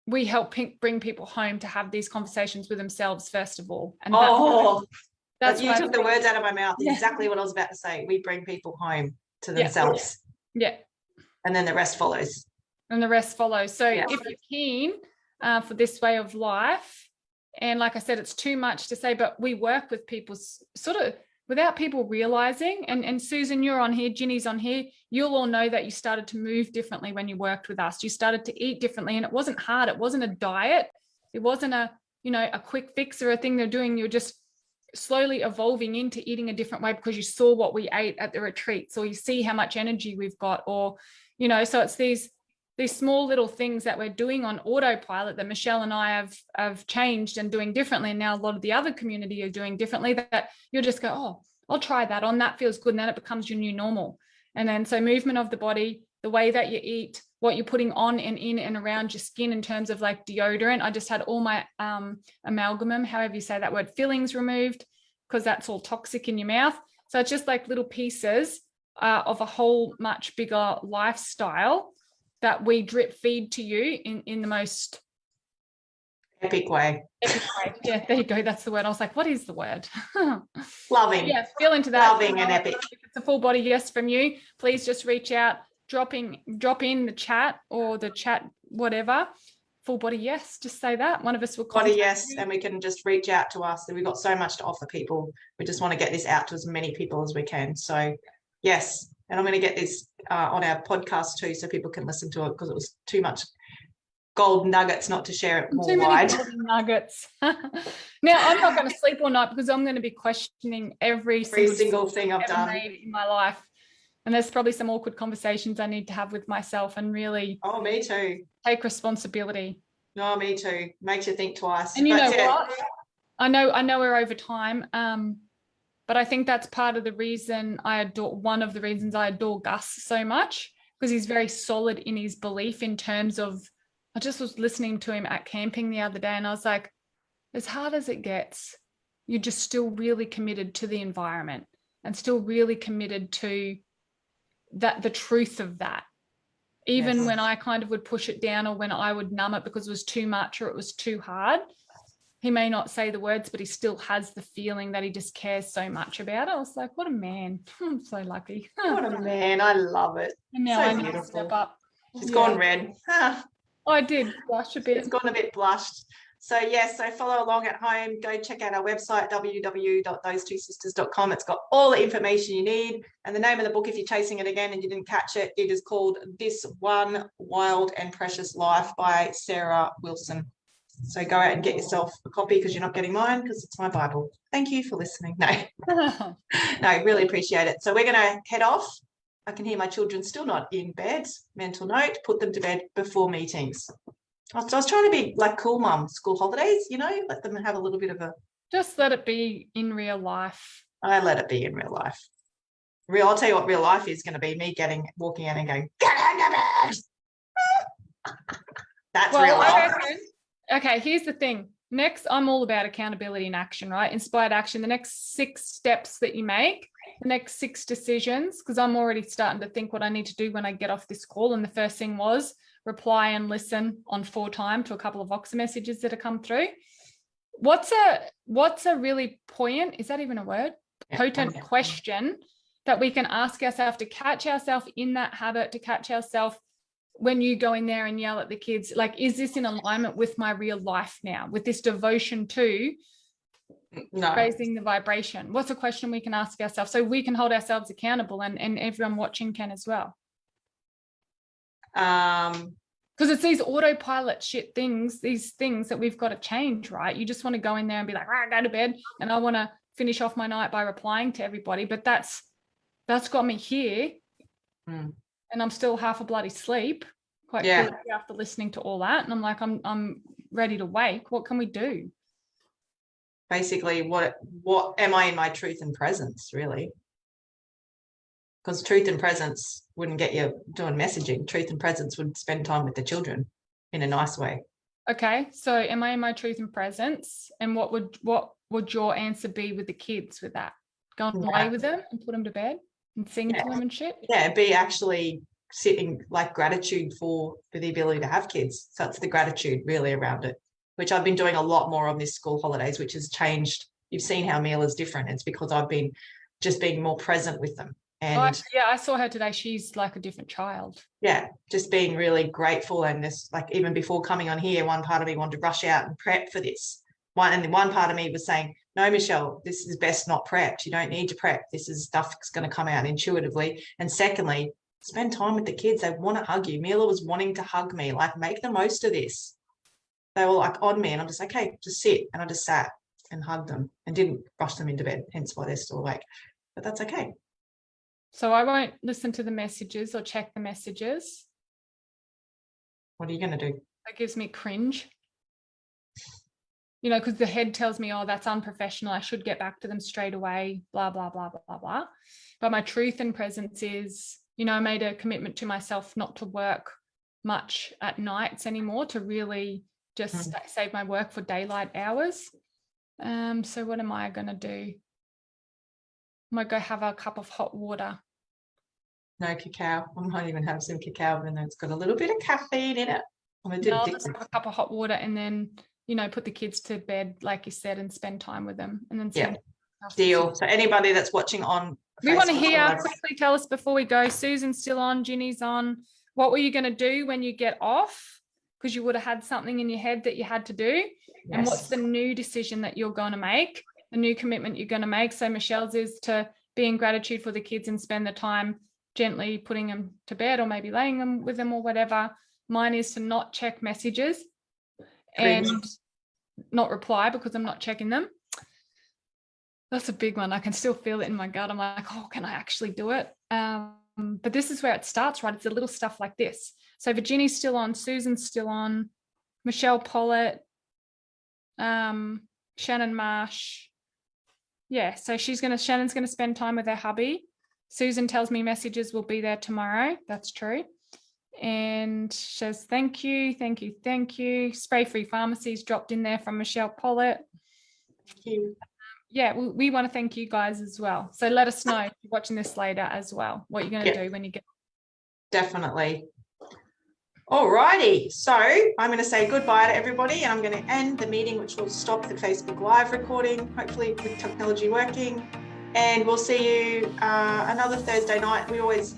we help bring people home to have these conversations with themselves first of all. And that's you took the words out of my mouth. Exactly what I was about to say. We bring people home to themselves. Yeah. And then the rest follows. So if you're keen for this way of life, and like I said, it's too much to say, but we work with people sort of without people realizing, and Susan, you're on here, Ginny's on here, you'll all know that you started to move differently when you worked with us. You started to eat differently and it wasn't hard. It wasn't a diet. It wasn't a quick fix or a thing they're doing. You're just slowly evolving into eating a different way because you saw what we ate at the retreats, or you see how much energy we've got, or, so it's these small little things that we're doing on autopilot that Michelle and I have changed and doing differently. And now a lot of the other community are doing differently that you'll just go, oh, I'll try that on. That feels good. And then it becomes your new normal. And then so movement of the body, the way that you eat, what you're putting on and in and around your skin in terms of like deodorant. I just had all my amalgam, however you say that word, fillings removed because that's all toxic in your mouth. So it's just like little pieces of a whole much bigger lifestyle that we drip feed to you in the most epic way. Yeah, there you go. That's the word. I was like, what is the word? Loving. Yeah, feel into that. Loving and epic. If it's a full body yes from you, please just reach out, drop in the chat or the chat, whatever. Full body yes, just say that. One of us will contact body yes, you. and we can just reach out to us. We've got so much to offer people. We just want to get this out to as many people as we can. So yes. And I'm going to get this on our podcast too, so people can listen to it because it was too much gold nuggets not to share it more wide. Too many nuggets. Now, I'm not going to sleep all night because I'm going to be questioning every single thing I've done made in my life. And there's probably some awkward conversations I need to have with myself and really me too. Take responsibility. No, me too. Makes you think twice. And what? I know we're over time. But I think that's part of the reason one of the reasons I adore Gus so much, because he's very solid in his belief in terms of, I just was listening to him at camping the other day and I was like, as hard as it gets, you're just still really committed to the environment and still really committed to the truth of that. Even when I kind of would push it down or when I would numb it because it was too much or it was too hard, he may not say the words, but he still has the feeling that he just cares so much about it. I was like, what a man. I'm so lucky. What a man. I love it. And now So I need beautiful. to step up. She's gone red. Oh, I did blush a bit. It's gone a bit blushed. So yes, so follow along at home. Go check out our website, www.those2sisters.com. It's got all the information you need. And the name of the book, if you're chasing it again and you didn't catch it, it is called This One Wild and Precious Life by Sarah Wilson. So go out and get yourself a copy, because you're not getting mine, because it's my Bible. Thank you for listening. No, no, really appreciate it. So we're going to head off. I can hear my children still not in bed. Mental note, put them to bed before meetings. I was trying to be like cool mum, school holidays, you know, let them have a little bit of a... Just let it be in real life. I let it be in real life. I'll tell you what real life is going to be, me walking out and going, get out of bed. That's real life. Okay, here's the thing. Next, I'm all about accountability and action, right? Inspired action. The next 6 steps that you make, the next 6 decisions, because I'm already starting to think what I need to do when I get off this call. And the first thing was reply and listen on 4 times to a couple of Voxer messages that have come through. What's a really poignant, is that even a word? Potent question that we can ask ourselves to catch ourselves in that habit, to catch ourselves when you go in there and yell at the kids, like, is this in alignment with my real life now, with this devotion to raising the vibration? What's a question we can ask ourselves so we can hold ourselves accountable, and everyone watching can as well? Because it's these autopilot shit things, these things that we've got to change, right? You just want to go in there and be like, right, go to bed, and I want to finish off my night by replying to everybody, but that's got me here. And I'm still half a bloody sleep, quite clearly after listening to all that. And I'm like, I'm ready to wake. What can we do? Basically, what am I in my truth and presence, really? Because truth and presence wouldn't get you doing messaging. Truth and presence would spend time with the children in a nice way. Okay, so am I in my truth and presence? And what would your answer be with the kids with that? Go and play with them and put them to bed and sing to them and shit? Yeah, be actually sitting like gratitude for the ability to have kids. So it's the gratitude really around it, which I've been doing a lot more on this school holidays, which has changed. You've seen how Mila's different. It's because I've been just being more present with them. And I saw her today. She's like a different child. Yeah, just being really grateful. And this, like, even before coming on here, one part of me wanted to rush out and prep for this. And one part of me was saying, no, Michelle, this is best not prepped. You don't need to prep. This is stuff that's going to come out intuitively. And secondly, spend time with the kids. They want to hug you. Mila was wanting to hug me, like, make the most of this. They were like on me, and I'm just like, okay, just sit. And I just sat and hugged them and didn't rush them into bed, hence why they're still awake. But that's okay. So I won't listen to the messages or check the messages. What are you going to do? That gives me cringe. You know, because the head tells me, oh, that's unprofessional. I should get back to them straight away, blah, blah, blah, blah, blah, blah. But my truth and presence is, you know, I made a commitment to myself not to work much at nights anymore, to really just save my work for daylight hours. So what am I going to do? I might go have a cup of hot water. No cacao. I might even have some cacao, and it's got a little bit of caffeine in it. I'll just have a cup of hot water and then, you know, put the kids to bed, like you said, and spend time with them. And then deal. So anybody that's watching on we want to hear, quickly tell us before we go, Susan's still on, Ginny's on. What were you going to do when you get off? Because you would have had something in your head that you had to do. Yes. And what's the new decision that you're going to make? The new commitment you're going to make. So Michelle's is to be in gratitude for the kids and spend the time gently putting them to bed, or maybe laying them with them or whatever. Mine is to not check messages and not reply because I'm not checking them. That's a big one. I can still feel it in my gut. I'm like, oh, can I actually do it? But this is where it starts, right? It's the little stuff like this. So Virginia's still on, Susan's still on, Michelle Pollitt, Shannon Marsh. Yeah, so Shannon's going to spend time with her hubby. Susan tells me messages will be there tomorrow. That's true. And says, thank you, thank you, thank you. Spray-free pharmacies dropped in there from Michelle Pollitt. Thank you. Yeah, we want to thank you guys as well. So let us know if you're watching this later as well, what you're going to do when you get. Definitely. All righty. So I'm going to say goodbye to everybody, and I'm going to end the meeting, which will stop the Facebook Live recording, hopefully with technology working. And we'll see you another Thursday night. We always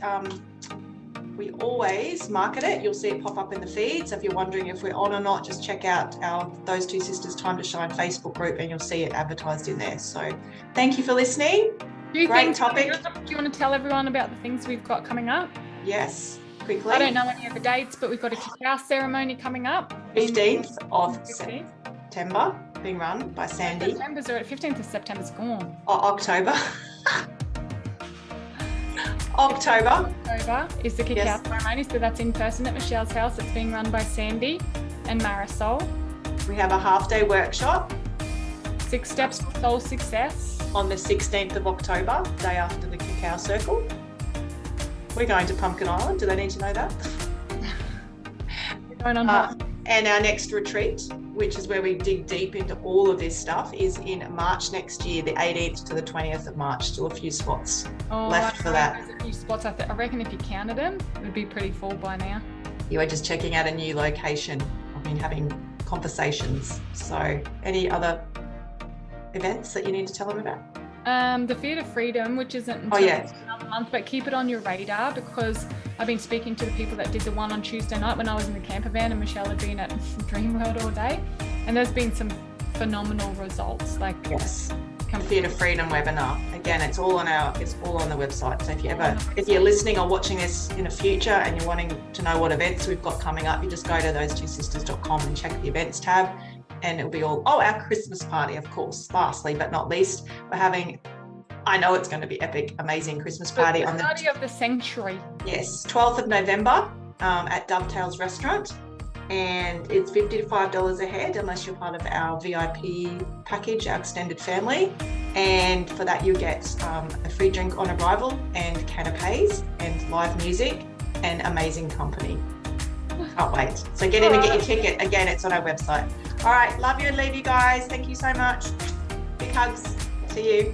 market it. You'll see it pop up in the feed. So if you're wondering if we're on or not, just check out our Those Two Sisters Time to Shine Facebook group, and you'll see it advertised in there. So thank you for listening. Great topic. Do you want to tell everyone about the things we've got coming up? Yes, quickly. I don't know any of the dates, but we've got a cacao ceremony coming up. 15th of September, being run by Sandy. 15th of September's gone. October. October is the cacao ceremony, so that's in person at Michelle's house. It's being run by Sandy and Marisol. We have a half-day workshop. 6 steps to soul success. On the 16th of October, day after the cacao circle. We're going to Pumpkin Island. Do they need to know that? We're going on and our next retreat, which is where we dig deep into all of this stuff, is in March next year, the 18th to the 20th of March. Still a few spots left for that. There's a few spots. I reckon if you counted them, it would be pretty full by now. You are just checking out a new location. I've been having conversations. So any other events that you need to tell them about? The Theatre Freedom, which isn't until another month, but keep it on your radar, because I've been speaking to the people that did the one on Tuesday night when I was in the camper van, and Michelle had been at Dream World all day, and there's been some phenomenal results. Theatre Freedom webinar. Again, it's all on the website. So if you're listening or watching this in the future and you're wanting to know what events we've got coming up, you just go to those2sisters.com and check the events tab. And it'll be our Christmas party, of course, lastly but not least. We're having, I know it's going to be epic, amazing Christmas party on the party of the century. Yes, 12th of November at Dovetail's Restaurant. And it's $55 a head unless you're part of our VIP package, our extended family. And for that, you get a free drink on arrival and canapes and live music and amazing company. Can't wait. So get in and get your ticket. Again, it's on our website. All right. Love you and leave you guys. Thank you so much. Big hugs. See you.